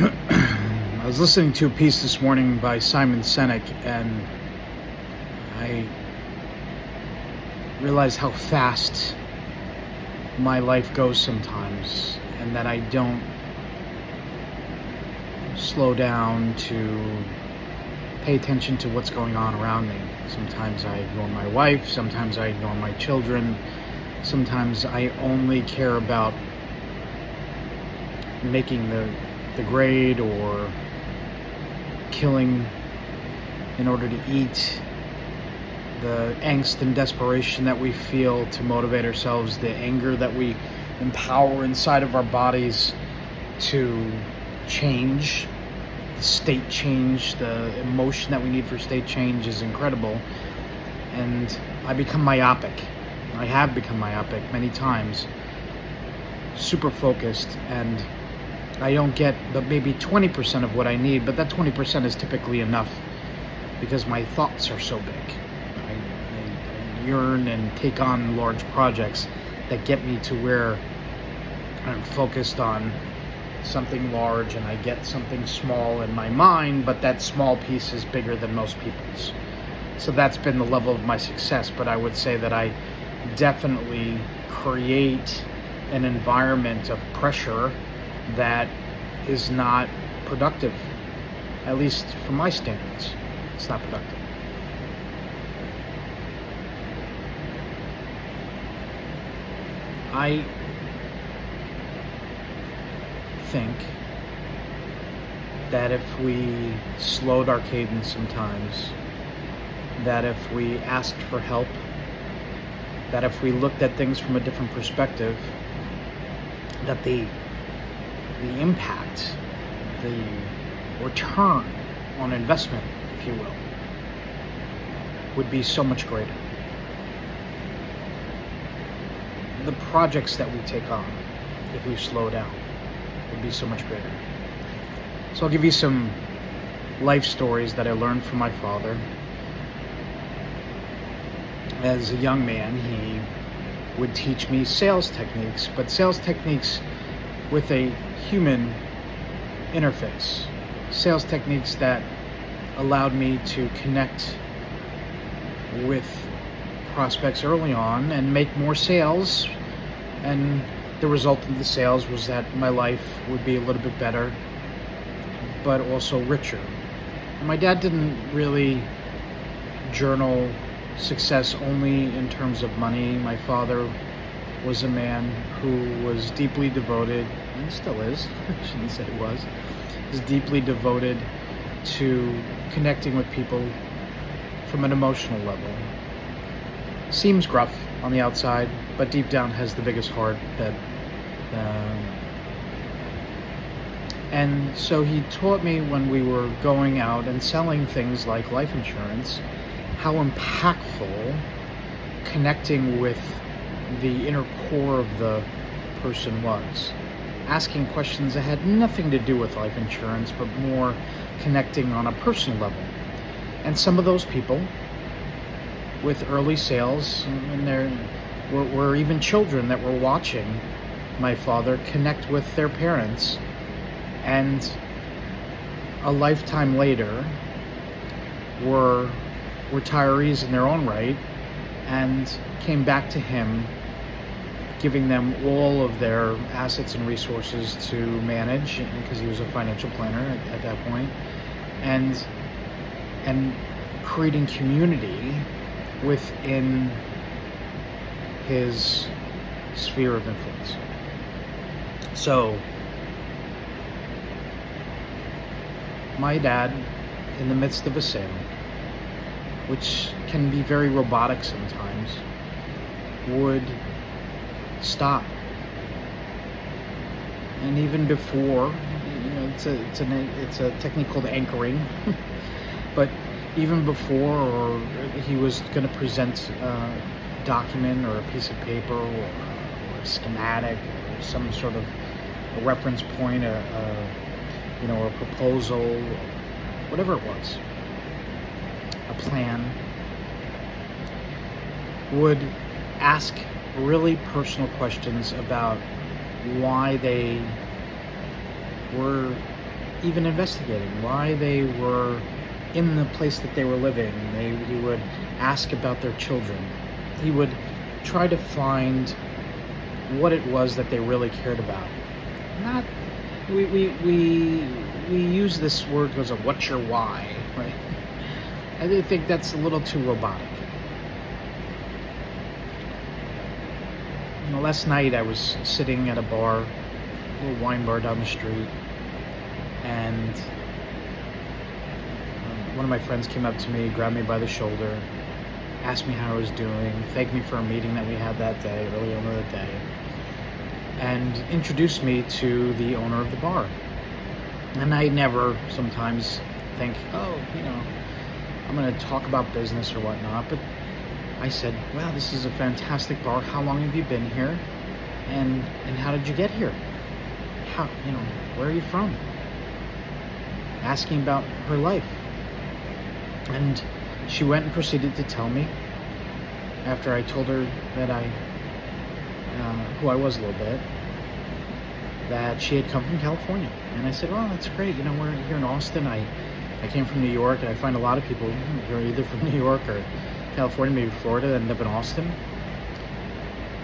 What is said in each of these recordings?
I was listening to a piece this morning by Simon Sinek, and I realized how fast my life goes sometimes, and that I don't slow down to pay attention to what's going on around me. Sometimes I ignore my wife, sometimes I ignore my children, sometimes I only care about making the grade or killing in order to eat. The angst and desperation that we feel to motivate ourselves, the anger that we empower inside of our bodies to change, the state change, the emotion that we need for state change is incredible. And I become myopic. I have become myopic many times, super focused, and I don't get but maybe 20% of what I need, but that 20% is typically enough because my thoughts are so big. I yearn and take on large projects that get me to where I'm focused on something large, and I get something small in my mind, but that small piece is bigger than most people's. So that's been the level of my success, but I would say that I definitely create an environment of pressure that is not productive, at least from my standards. It's not productive. I think that if we slowed our cadence sometimes, that if we asked for help, that if we looked at things from a different perspective, that the impact, the return on investment, if you will, would be so much greater. The projects that we take on, if we slow down, would be so much greater. So I'll give you some life stories that I learned from my father. As a young man, he would teach me sales techniques, but sales techniques with a human interface. Sales techniques that allowed me to connect with prospects early on and make more sales, and the result of the sales was that my life would be a little bit better, but also richer. And my dad didn't really journal success only in terms of money. My father was a man who was deeply devoted, and still is, I shouldn't say is deeply devoted to connecting with people from an emotional level. Seems gruff on the outside, but deep down has the biggest heart that and so he taught me, when we were going out and selling things like life insurance, how impactful connecting with the inner core of the person was. Asking questions that had nothing to do with life insurance, but more connecting on a personal level. And some of those people with early sales, and there were even children that were watching my father connect with their parents, and a lifetime later were retirees in their own right and came back to him, giving them all of their assets and resources to manage, because he was a financial planner at that point, and creating community within his sphere of influence. So my dad, in the midst of a sale, which can be very robotic sometimes, would stop. And even before, it's a technique called anchoring, but even before he was going to present a document or a piece of paper or a schematic or some sort of a reference point, a proposal, whatever it was, a plan, would ask really personal questions about why they were even investigating why they were in the place that they were living. He would ask about their children. He would try to find what it was that they really cared about. Not we use this word as a "what's your why," right? I think that's a little too robotic. Last night I was sitting at a bar, a little wine bar down the street, and one of my friends came up to me, grabbed me by the shoulder, asked me how I was doing, thanked me for a meeting that we had that day, early on in the day, and introduced me to the owner of the bar. And I never sometimes think, I'm going to talk about business or whatnot, but I said, wow, this is a fantastic bar. How long have you been here? And how did you get here? Where are you from? Asking about her life. And she went and proceeded to tell me, after I told her that who I was a little bit, that she had come from California. And I said, well, that's great. We're here in Austin. I came from New York, and I find a lot of people who are either from New York or California, maybe Florida, that end up in Austin.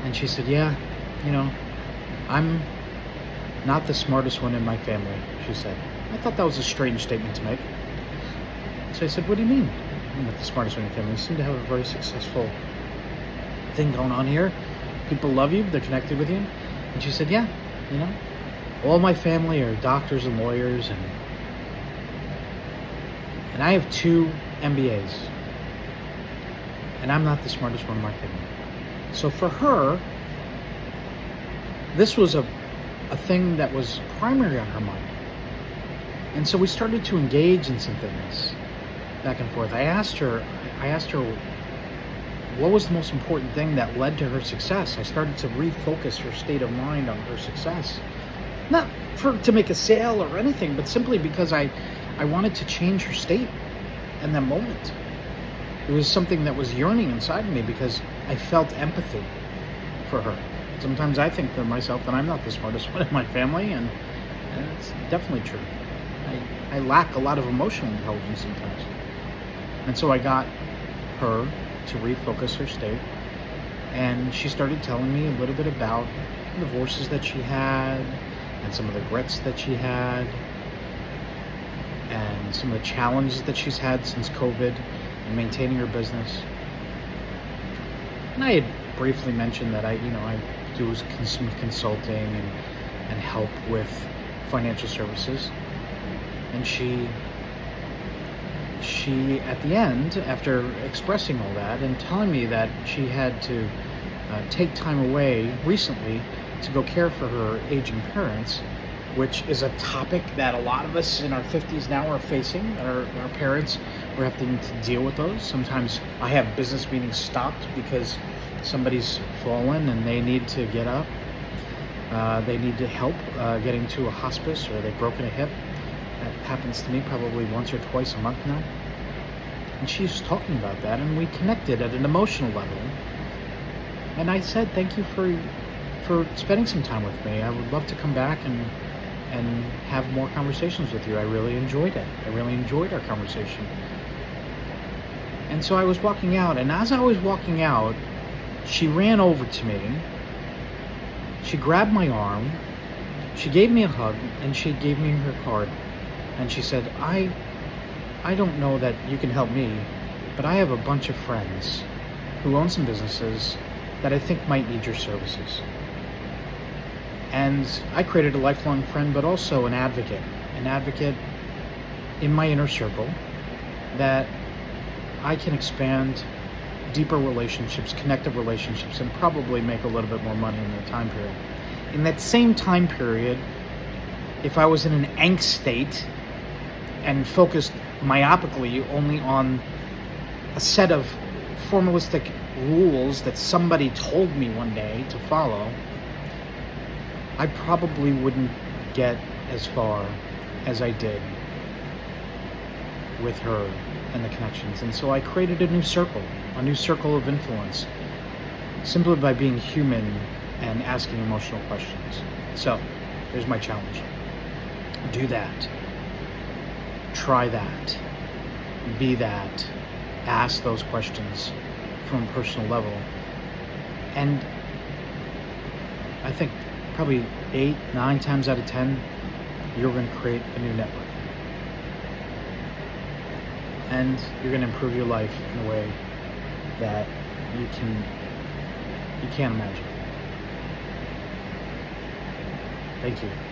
And she said, yeah, I'm not the smartest one in my family, she said. I thought that was a strange statement to make. So I said, what do you mean I'm not the smartest one in your family? You seem to have a very successful thing going on here. People love you, they're connected with you. And she said, yeah, all my family are doctors and lawyers, and I have 2 MBAs. And I'm not the smartest one in my family. So for her, this was a thing that was primary on her mind. And so we started to engage in some things back and forth. I asked her what was the most important thing that led to her success. I started to refocus her state of mind on her success. Not to make a sale or anything, but simply because I wanted to change her state in that moment. It was something that was yearning inside of me because I felt empathy for her. Sometimes I think to myself that I'm not the smartest one in my family, and it's definitely true. I lack a lot of emotional intelligence sometimes. And so I got her to refocus her state, and she started telling me a little bit about the divorces that she had, and some of the regrets that she had, and some of the challenges that she's had since COVID and maintaining her business. And I had briefly mentioned that I do some consulting and help with financial services. And she at the end, after expressing all that and telling me that she had to take time away recently to go care for her aging parents, which is a topic that a lot of us in our 50s now are facing. Our parents, we're having to deal with those. Sometimes I have business meetings stopped because somebody's fallen and they need to get up. They need to help getting to a hospice, or they've broken a hip. That happens to me probably once or twice a month now. And she's talking about that, and we connected at an emotional level. And I said, thank you for spending some time with me. I would love to come back and have more conversations with you. I really enjoyed it. I really enjoyed our conversation. And so I was walking out, and as I was walking out, she ran over to me. She grabbed my arm. She gave me a hug, and she gave me her card. And she said, I don't know that you can help me, but I have a bunch of friends who own some businesses that I think might need your services. And I created a lifelong friend, but also an advocate in my inner circle that I can expand deeper relationships, connective relationships, and probably make a little bit more money in that time period. In that same time period, if I was in an angst state and focused myopically only on a set of formalistic rules that somebody told me one day to follow, I probably wouldn't get as far as I did with her and the connections. And so I created a new circle of influence, simply by being human and asking emotional questions. So there's my challenge. Do that. try that, be that, ask those questions from a personal level. And I think probably 8, 9 times out of 10, you're going to create a new network. And you're going to improve your life in a way that you can't imagine. Thank you.